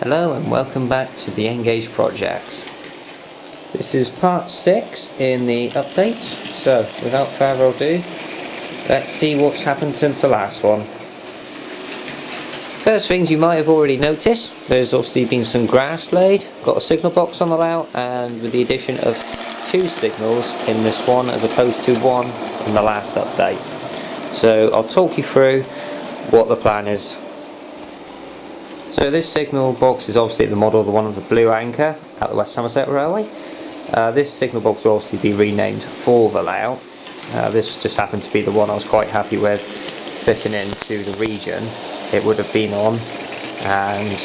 Hello and welcome back to the Engage project. This is part 6 in the update, so without further ado, let's see what's happened since the last one. First things you might have already noticed, there's obviously been some grass laid, got a signal box on the layout, and with the addition of 2 signals in this one as opposed to 1 in the last update. So I'll talk you through what the plan is. So this signal box is obviously the model of the one of the blue anchor at the West Somerset Railway. This signal box will obviously be renamed for the layout. This just happened to be the one I was quite happy with fitting into the region it would have been on, and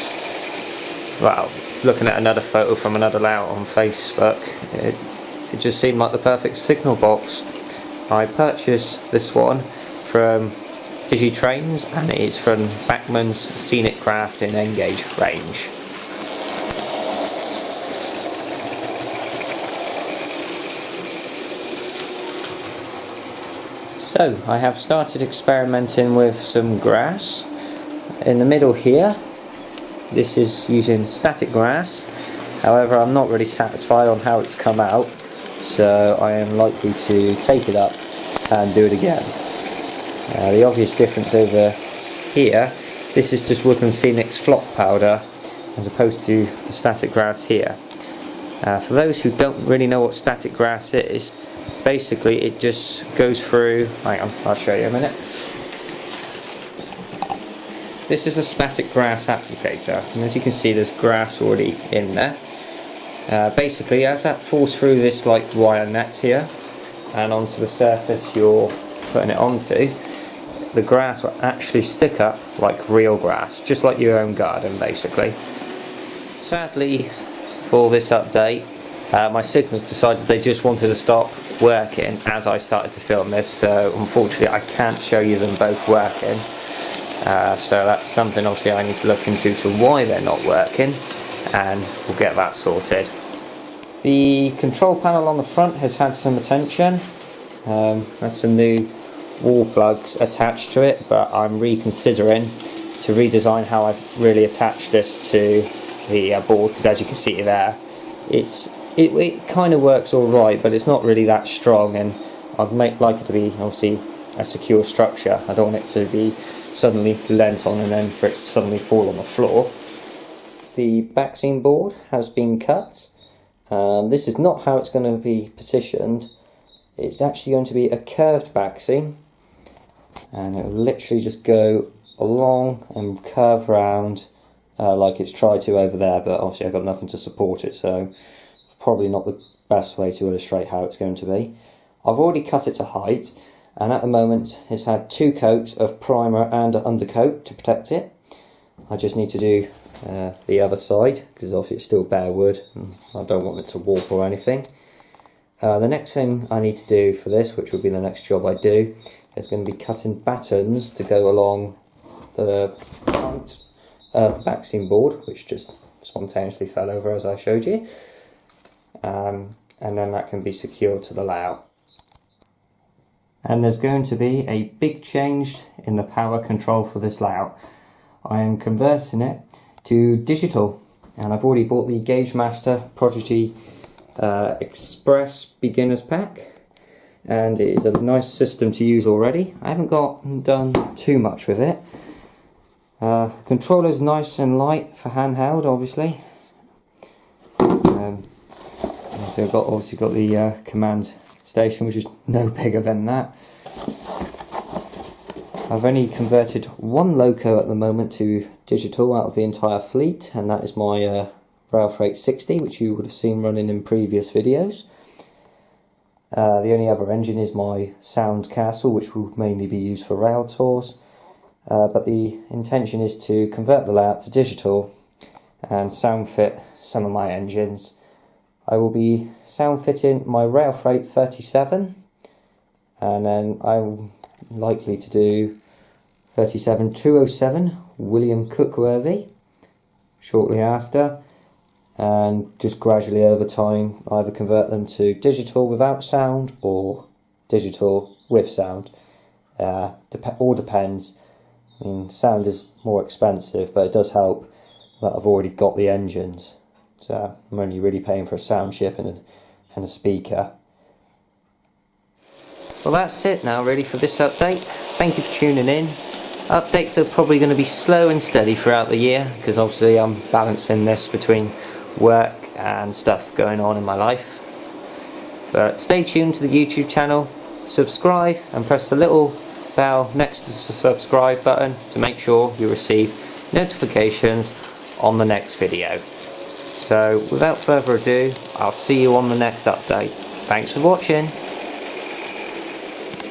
well, looking at another photo from another layout on Facebook, it just seemed like the perfect signal box. I purchased this one from Digitrains, and it is from Bachmann's Scenic Craft in Engage range. So I have started experimenting with some grass. In the middle here, this is using static grass. However, I'm not really satisfied on how it's come out, so I am likely to take it up and do it again. The obvious difference over here, this is just Woodland Scenic's flock powder as opposed to the static grass here. For those who don't really know what static grass is, basically it just goes through, hang on, I'll show you in a minute. This is a static grass applicator, and as you can see there's grass already in there. Basically as that falls through this like wire net here and onto the surface you're putting it onto, the grass will actually stick up like real grass, just like your own garden basically. Sadly for this update, my signals decided they just wanted to stop working as I started to film this, so unfortunately I can't show you them both working. So that's something obviously I need to look into to why they're not working, and we'll get that sorted. The control panel on the front has had some attention. That's some new wall plugs attached to it, but I'm reconsidering to redesign how I've really attached this to the board, because as you can see there, it kind of works alright, but it's not really that strong, and I'd like it to be obviously a secure structure. I don't want it to be suddenly lent on and then for it to suddenly fall on the floor. The back seam board has been cut. This is not how it's going to be positioned. It's actually going to be a curved back seam, and it'll literally just go along and curve round like it's tried to over there, but obviously I've got nothing to support it, so it's probably not the best way to illustrate how it's going to be. I've already cut it to height, and at the moment it's had 2 coats of primer and undercoat to protect it. I just need to do the other side, because obviously it's still bare wood and I don't want it to warp or anything. The next thing I need to do for this, which will be the next job I do, is going to be cutting battens to go along the front of the back seam board, which just spontaneously fell over as I showed you, and then that can be secured to the layout. And there's going to be a big change in the power control for this layout. I am converting it to digital, and I've already bought the Gagemaster Prodigy Express Beginners Pack, and it is a nice system to use already. I haven't done too much with it. Controller's nice and light for handheld, obviously. I've obviously got the command station, which is no bigger than that. I've only converted 1 loco at the moment to digital out of the entire fleet, and that is my Railfreight 60, which you would have seen running in previous videos. The only other engine is my Sound Castle, which will mainly be used for rail tours, but the intention is to convert the layout to digital and sound fit some of my engines. I will be sound fitting my Railfreight 37, and then I'm likely to do 37207 William Cookworthy shortly after, and just gradually over time either convert them to digital without sound or digital with sound. All depends. I mean, sound is more expensive, but it does help that I've already got the engines. So I'm only really paying for a sound chip and a speaker. Well, that's it now really for this update. Thank you for tuning in. Updates are probably going to be slow and steady throughout the year, because obviously I'm balancing this between work and stuff going on in my life. But stay tuned to the YouTube channel, subscribe and press the little bell next to the subscribe button to make sure you receive notifications on the next video. So without further ado, I'll see you on the next update. Thanks for watching.